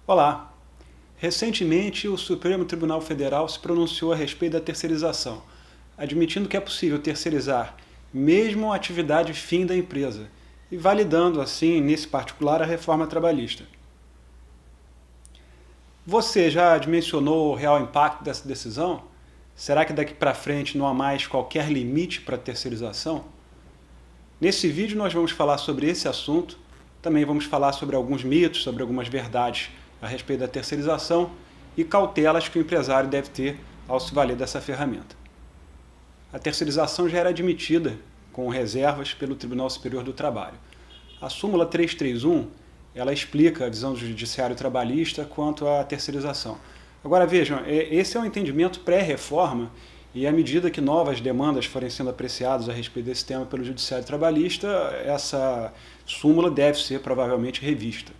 Olá! Recentemente, o Supremo Tribunal Federal se pronunciou a respeito da terceirização, admitindo que é possível terceirizar mesmo a atividade fim da empresa e validando, assim, nesse particular, a reforma trabalhista. Você já dimensionou o real impacto dessa decisão? Será que daqui para frente não há mais qualquer limite para a terceirização? Nesse vídeo nós vamos falar sobre esse assunto, também vamos falar sobre alguns mitos, sobre algumas verdades a respeito da terceirização e cautelas que o empresário deve ter ao se valer dessa ferramenta. A terceirização já era admitida com reservas pelo Tribunal Superior do Trabalho. A súmula 331, ela explica a visão do judiciário trabalhista quanto à terceirização. Agora vejam, esse é um entendimento pré-reforma e à medida que novas demandas forem sendo apreciadas a respeito desse tema pelo judiciário trabalhista, essa súmula deve ser provavelmente revista.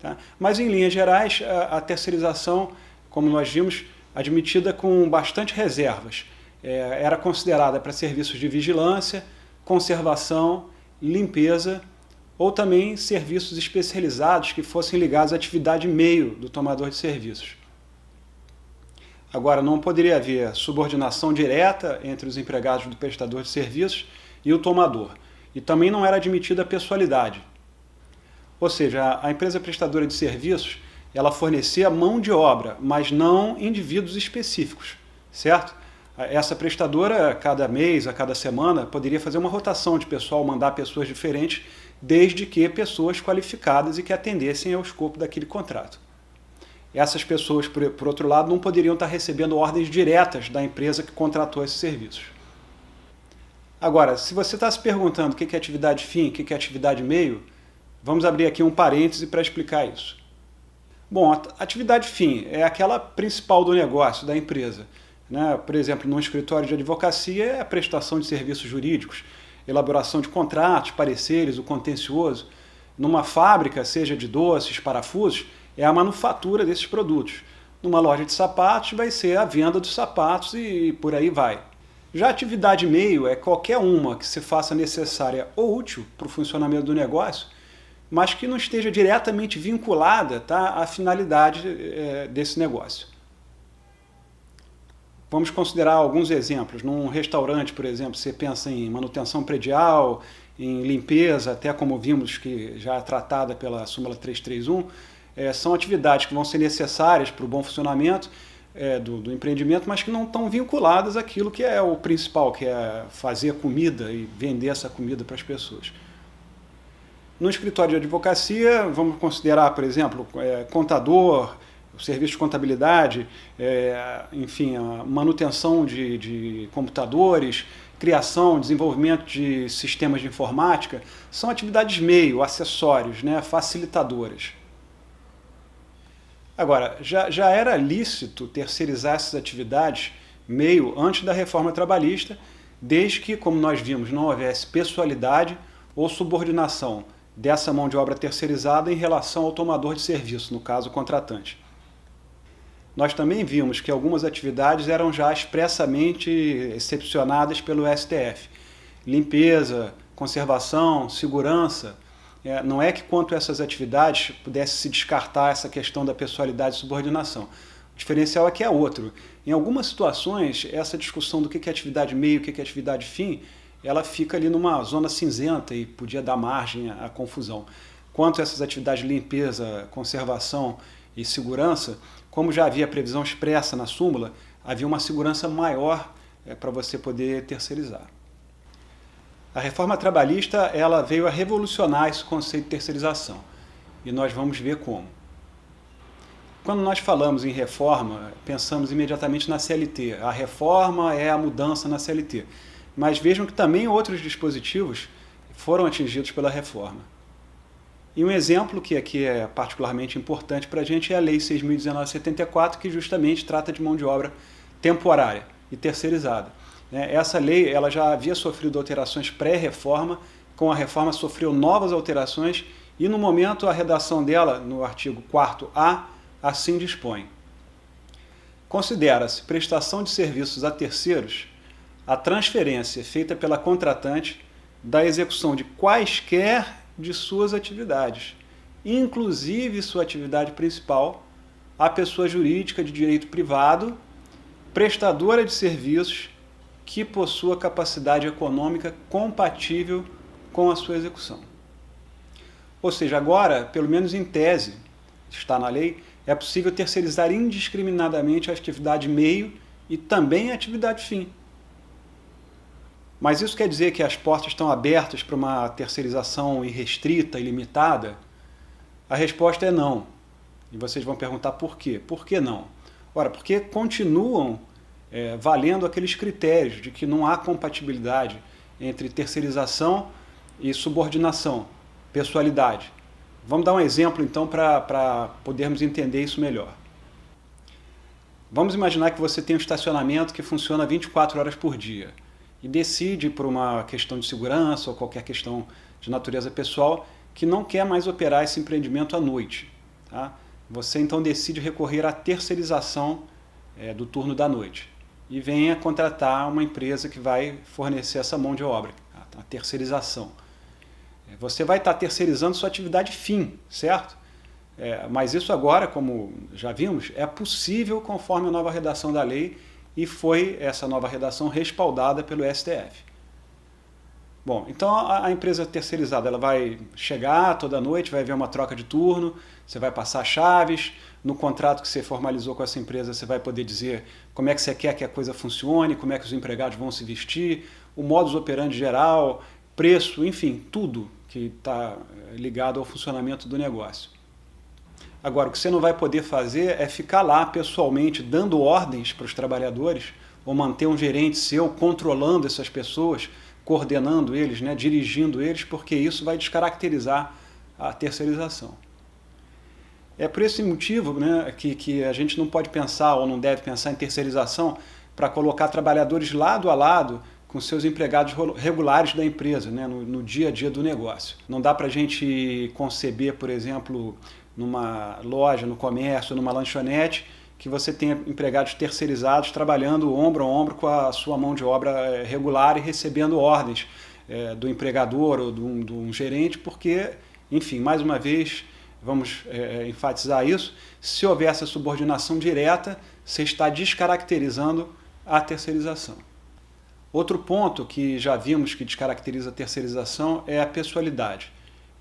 Tá? Mas, em linhas gerais, a terceirização, como nós vimos, admitida com bastante reservas. Era considerada para serviços de vigilância, conservação, limpeza ou também serviços especializados que fossem ligados à atividade meio do tomador de serviços. Agora, não poderia haver subordinação direta entre os empregados do prestador de serviços e o tomador. E também não era admitida a pessoalidade. Ou seja, a empresa prestadora de serviços, ela fornecia mão de obra, mas não indivíduos específicos, certo? Essa prestadora, a cada mês, a cada semana, poderia fazer uma rotação de pessoal, mandar pessoas diferentes, desde que pessoas qualificadas e que atendessem ao escopo daquele contrato. Essas pessoas, por outro lado, não poderiam estar recebendo ordens diretas da empresa que contratou esses serviços. Agora, se você está se perguntando o que é atividade fim, o que é atividade meio, vamos abrir aqui um parêntese para explicar isso. Bom, a atividade fim é aquela principal do negócio, da empresa. Né? Por exemplo, num escritório de advocacia é a prestação de serviços jurídicos, elaboração de contratos, pareceres, o contencioso. Numa fábrica, seja de doces, parafusos, é a manufatura desses produtos. Numa loja de sapatos vai ser a venda dos sapatos e por aí vai. Já a atividade meio é qualquer uma que se faça necessária ou útil para o funcionamento do negócio, mas que não esteja diretamente vinculada, tá, à finalidade desse negócio. Vamos considerar alguns exemplos. Num restaurante, por exemplo, você pensa em manutenção predial, em limpeza, até como vimos que já é tratada pela súmula 331, são atividades que vão ser necessárias para o bom funcionamento do empreendimento, mas que não estão vinculadas àquilo que é o principal, que é fazer comida e vender essa comida para as pessoas. No escritório de advocacia, vamos considerar, por exemplo, contador, o serviço de contabilidade, enfim, a manutenção de computadores, criação, desenvolvimento de sistemas de informática, são atividades meio, acessórios, né, facilitadoras. Agora, já era lícito terceirizar essas atividades meio antes da reforma trabalhista, desde que, como nós vimos, não houvesse pessoalidade ou subordinação dessa mão de obra terceirizada em relação ao tomador de serviço, no caso, o contratante. Nós também vimos que algumas atividades eram já expressamente excepcionadas pelo STF. Limpeza, conservação, segurança. Não é que quanto a essas atividades pudesse se descartar essa questão da pessoalidade e subordinação. O diferencial aqui é outro. Em algumas situações, essa discussão do que é atividade meio, o que é atividade fim, ela fica ali numa zona cinzenta e podia dar margem à confusão. Quanto a essas atividades de limpeza, conservação e segurança, como já havia previsão expressa na súmula, havia uma segurança maior para você poder terceirizar. A reforma trabalhista ela veio a revolucionar esse conceito de terceirização, e nós vamos ver como. Quando nós falamos em reforma, pensamos imediatamente na CLT. A reforma é a mudança na CLT. Mas vejam que também outros dispositivos foram atingidos pela reforma. E um exemplo que aqui é particularmente importante para a gente é a Lei 6.019/74, que justamente trata de mão de obra temporária e terceirizada. Essa lei ela já havia sofrido alterações pré-reforma, com a reforma sofreu novas alterações e no momento a redação dela, no artigo 4º-A, assim dispõe. Considera-se prestação de serviços a terceiros a transferência feita pela contratante da execução de quaisquer de suas atividades, inclusive sua atividade principal, a pessoa jurídica de direito privado, prestadora de serviços, que possua capacidade econômica compatível com a sua execução. Ou seja, agora, pelo menos em tese, está na lei, é possível terceirizar indiscriminadamente a atividade meio e também a atividade fim. Mas isso quer dizer que as portas estão abertas para uma terceirização irrestrita, ilimitada? A resposta é não. E vocês vão perguntar por quê? Por que não? Ora, porque continuam valendo aqueles critérios de que não há compatibilidade entre terceirização e subordinação, pessoalidade. Vamos dar um exemplo, então, para podermos entender isso melhor. Vamos imaginar que você tem um estacionamento que funciona 24 horas por dia e decide, por uma questão de segurança ou qualquer questão de natureza pessoal, que não quer mais operar esse empreendimento à noite. Tá? Você, então, decide recorrer à terceirização do turno da noite e venha contratar uma empresa que vai fornecer essa mão de obra, a terceirização. Você vai estar terceirizando sua atividade fim, certo? Mas isso agora, como já vimos, é possível conforme a nova redação da lei e foi essa nova redação respaldada pelo STF. Bom, então a empresa terceirizada ela vai chegar toda noite, vai haver uma troca de turno, você vai passar chaves, no contrato que você formalizou com essa empresa você vai poder dizer como é que você quer que a coisa funcione, como é que os empregados vão se vestir, o modus operandi geral, preço, enfim, tudo que está ligado ao funcionamento do negócio. Agora, o que você não vai poder fazer é ficar lá pessoalmente dando ordens para os trabalhadores ou manter um gerente seu controlando essas pessoas, coordenando eles, né, dirigindo eles, porque isso vai descaracterizar a terceirização. É por esse motivo, né, que a gente não pode pensar ou não deve pensar em terceirização para colocar trabalhadores lado a lado com seus empregados regulares da empresa, né, no dia a dia do negócio. Não dá para a gente conceber, por exemplo, numa loja, no comércio, numa lanchonete, que você tenha empregados terceirizados trabalhando ombro a ombro com a sua mão de obra regular e recebendo ordens do empregador ou de um gerente, porque, enfim, mais uma vez, vamos enfatizar isso, se houver essa subordinação direta, você está descaracterizando a terceirização. Outro ponto que já vimos que descaracteriza a terceirização é a pessoalidade.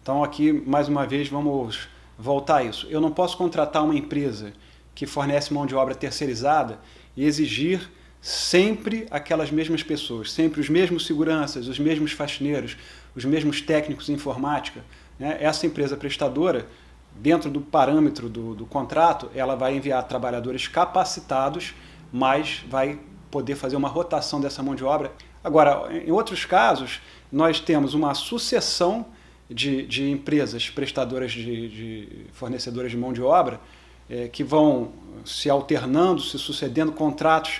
Então aqui, mais uma vez, vamos voltar a isso. Eu não posso contratar uma empresa que fornece mão de obra terceirizada e exigir sempre aquelas mesmas pessoas, sempre os mesmos seguranças, os mesmos faxineiros, os mesmos técnicos em informática. Né? Essa empresa prestadora, dentro do parâmetro do contrato, ela vai enviar trabalhadores capacitados, mas vai poder fazer uma rotação dessa mão de obra. Agora, em outros casos, nós temos uma sucessão de empresas prestadoras de fornecedoras de mão de obra que vão se alternando, se sucedendo, contratos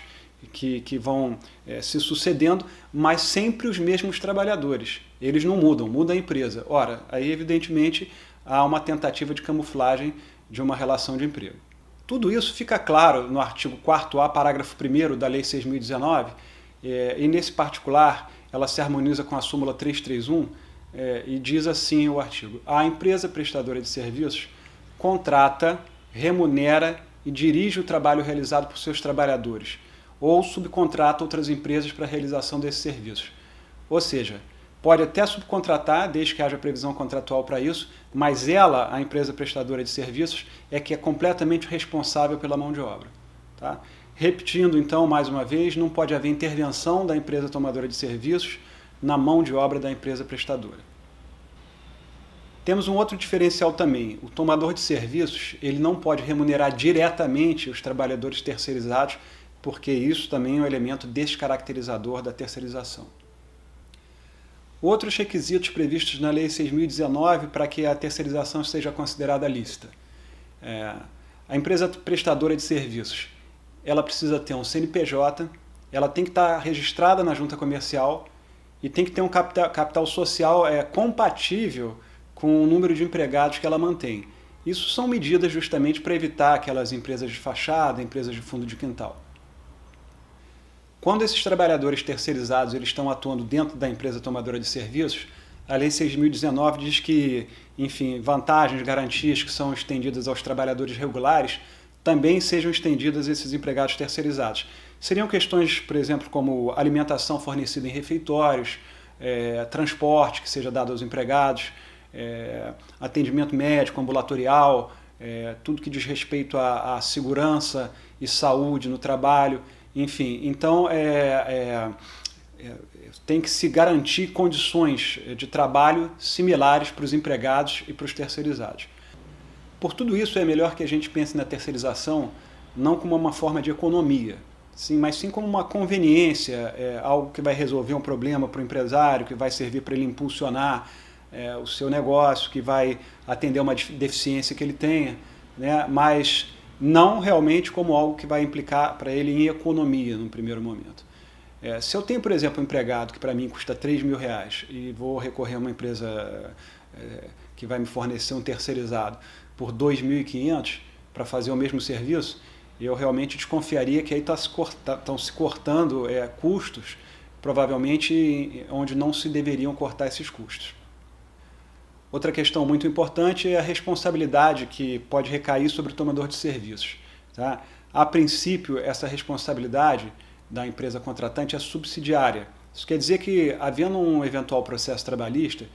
que vão se sucedendo, mas sempre os mesmos trabalhadores. Eles não mudam, muda a empresa. Ora, aí evidentemente há uma tentativa de camuflagem de uma relação de emprego. Tudo isso fica claro no artigo 4º, parágrafo 1º da Lei 6.019, e nesse particular ela se harmoniza com a súmula 331, e diz assim o artigo: a empresa prestadora de serviços contrata, remunera e dirige o trabalho realizado por seus trabalhadores, ou subcontrata outras empresas para a realização desses serviços. Ou seja, pode até subcontratar, desde que haja previsão contratual para isso, mas ela, a empresa prestadora de serviços, é que é completamente responsável pela mão de obra. Tá? Repetindo, então, mais uma vez, não pode haver intervenção da empresa tomadora de serviços na mão de obra da empresa prestadora. Temos um outro diferencial também. O tomador de serviços ele não pode remunerar diretamente os trabalhadores terceirizados, porque isso também é um elemento descaracterizador da terceirização. Outros requisitos previstos na Lei 6.019 para que a terceirização seja considerada lícita. A empresa prestadora de serviços, ela precisa ter um CNPJ, ela tem que estar registrada na junta comercial e tem que ter um capital social compatível com o número de empregados que ela mantém. Isso são medidas justamente para evitar aquelas empresas de fachada, empresas de fundo de quintal. Quando esses trabalhadores terceirizados eles estão atuando dentro da empresa tomadora de serviços, a Lei 6.019 diz que, enfim, vantagens, garantias que são estendidas aos trabalhadores regulares também sejam estendidas a esses empregados terceirizados. Seriam questões, por exemplo, como alimentação fornecida em refeitórios, transporte que seja dado aos empregados, atendimento médico, ambulatorial, tudo que diz respeito à segurança e saúde no trabalho, enfim. Então, tem que se garantir condições de trabalho similares para os empregados e para os terceirizados. Por tudo isso, é melhor que a gente pense na terceirização não como uma forma de economia, mas sim como uma conveniência, algo que vai resolver um problema para o empresário, que vai servir para ele impulsionar o seu negócio, que vai atender uma deficiência que ele tenha, né? Mas não realmente como algo que vai implicar para ele em economia no primeiro momento. Se eu tenho, por exemplo, um empregado que para mim custa R$3.000 e vou recorrer a uma empresa que vai me fornecer um terceirizado por R$2.500 para fazer o mesmo serviço, eu realmente desconfiaria que aí estão se cortando custos, provavelmente onde não se deveriam cortar esses custos. Outra questão muito importante é a responsabilidade que pode recair sobre o tomador de serviços. Tá? A princípio, essa responsabilidade da empresa contratante é subsidiária. Isso quer dizer que, havendo um eventual processo trabalhista,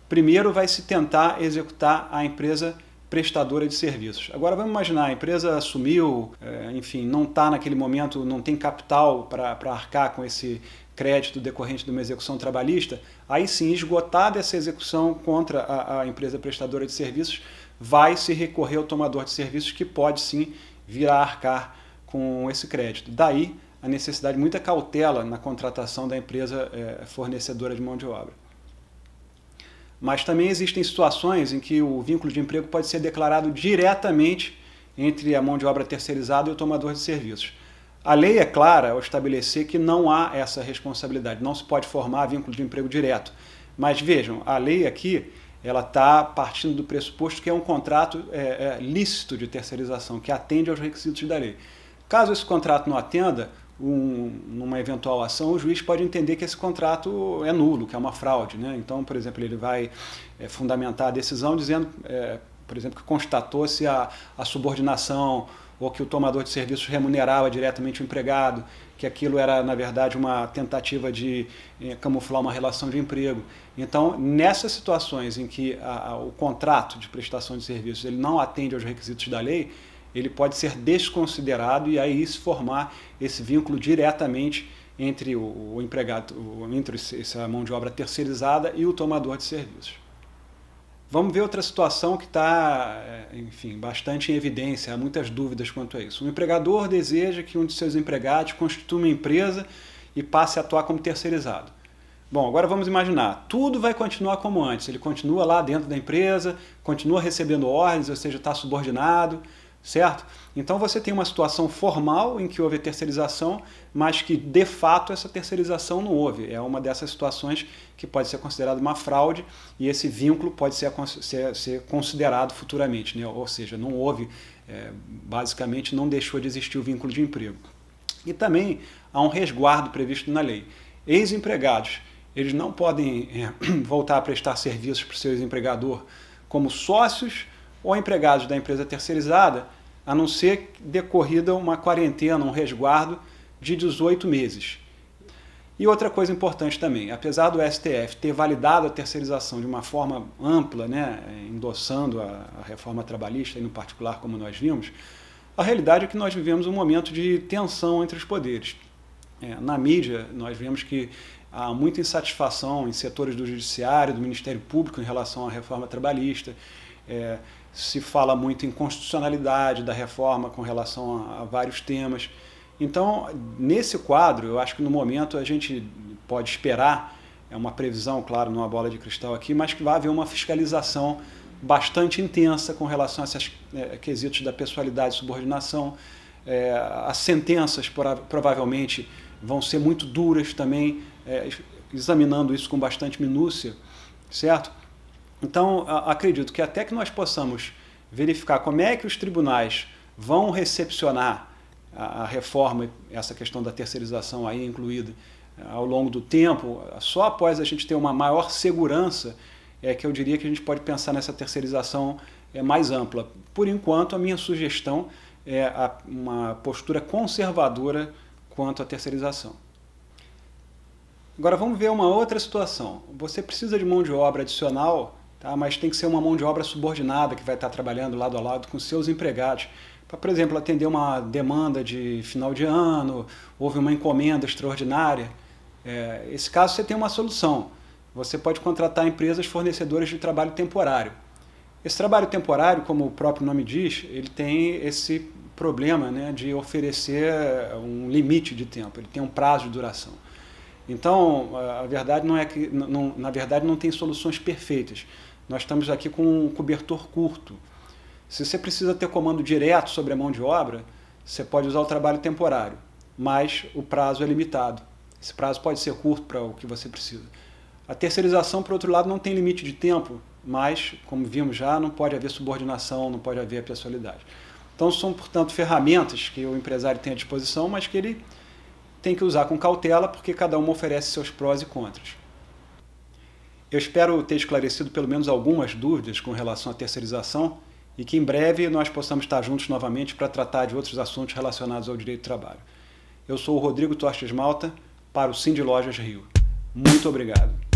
primeiro vai se tentar executar a empresa prestadora de serviços. Agora vamos imaginar, a empresa assumiu, enfim, não está naquele momento, não tem capital para arcar com esse crédito decorrente de uma execução trabalhista, aí sim, esgotada essa execução contra a empresa prestadora de serviços, vai se recorrer ao tomador de serviços que pode sim vir a arcar com esse crédito. Daí a necessidade de muita cautela na contratação da empresa fornecedora de mão de obra. Mas também existem situações em que o vínculo de emprego pode ser declarado diretamente entre a mão de obra terceirizada e o tomador de serviços. A lei é clara ao estabelecer que não há essa responsabilidade, não se pode formar vínculo de emprego direto. Mas vejam, a lei aqui ela está partindo do pressuposto que é um contrato lícito de terceirização, que atende aos requisitos da lei. Caso esse contrato não atenda, numa eventual ação, o juiz pode entender que esse contrato é nulo, que é uma fraude, né? Então, por exemplo, ele vai fundamentar a decisão dizendo, por exemplo, que constatou-se a subordinação ou que o tomador de serviços remunerava diretamente o empregado, que aquilo era, na verdade, uma tentativa de camuflar uma relação de emprego. Então, nessas situações em que o contrato de prestação de serviços ele não atende aos requisitos da lei, ele pode ser desconsiderado e aí se formar esse vínculo diretamente entre o empregado, entre essa mão de obra terceirizada e o tomador de serviços. Vamos ver outra situação que está, enfim, bastante em evidência, há muitas dúvidas quanto a isso. Um empregador deseja que um de seus empregados constitua uma empresa e passe a atuar como terceirizado. Bom, agora vamos imaginar, tudo vai continuar como antes, ele continua lá dentro da empresa, continua recebendo ordens, ou seja, está subordinado, certo? Então você tem uma situação formal em que houve a terceirização, mas que de fato essa terceirização não houve. É uma dessas situações que pode ser considerada uma fraude e esse vínculo pode ser considerado futuramente, né? Ou seja, não houve, basicamente não deixou de existir o vínculo de emprego. E também há um resguardo previsto na lei. Ex-empregados, eles não podem voltar a prestar serviços para o seu ex-empregador como sócios ou empregados da empresa terceirizada, a não ser decorrida uma quarentena, um resguardo de 18 meses. E outra coisa importante também, apesar do STF ter validado a terceirização de uma forma ampla, né, endossando a reforma trabalhista, e no particular como nós vimos, a realidade é que nós vivemos um momento de tensão entre os poderes. Na mídia, nós vemos que há muita insatisfação em setores do Judiciário, do Ministério Público em relação à reforma trabalhista, se fala muito em constitucionalidade da reforma com relação a vários temas. Então, nesse quadro, eu acho que no momento a gente pode esperar, é uma previsão, claro, numa bola de cristal aqui, mas que vai haver uma fiscalização bastante intensa com relação a esses quesitos da pessoalidade e subordinação. As sentenças provavelmente vão ser muito duras também, examinando isso com bastante minúcia, certo? Então, acredito que até que nós possamos verificar como é que os tribunais vão recepcionar a reforma, essa questão da terceirização aí incluída ao longo do tempo, só após a gente ter uma maior segurança que eu diria que a gente pode pensar nessa terceirização mais ampla. Por enquanto, a minha sugestão uma postura conservadora quanto à terceirização. Agora vamos ver uma outra situação. Você precisa de mão de obra adicional, tá? Mas tem que ser uma mão de obra subordinada que vai estar trabalhando lado a lado com seus empregados. Para, por exemplo, atender uma demanda de final de ano, houve uma encomenda extraordinária. Esse caso você tem uma solução. Você pode contratar empresas fornecedoras de trabalho temporário. Esse trabalho temporário, como o próprio nome diz, ele tem esse problema, né, de oferecer um limite de tempo, ele tem um prazo de duração. Então, a verdade não é que, na verdade, não tem soluções perfeitas. Nós estamos aqui com um cobertor curto. Se você precisa ter comando direto sobre a mão de obra, você pode usar o trabalho temporário, mas o prazo é limitado. Esse prazo pode ser curto para o que você precisa. A terceirização, por outro lado, não tem limite de tempo, mas, como vimos já, não pode haver subordinação, não pode haver pessoalidade. Então, são, portanto, ferramentas que o empresário tem à disposição, mas que ele tem que usar com cautela, porque cada uma oferece seus prós e contras. Eu espero ter esclarecido pelo menos algumas dúvidas com relação à terceirização e que em breve nós possamos estar juntos novamente para tratar de outros assuntos relacionados ao direito do trabalho. Eu sou o Rodrigo Tostes Malta, para o Cindy Lojas Rio. Muito obrigado.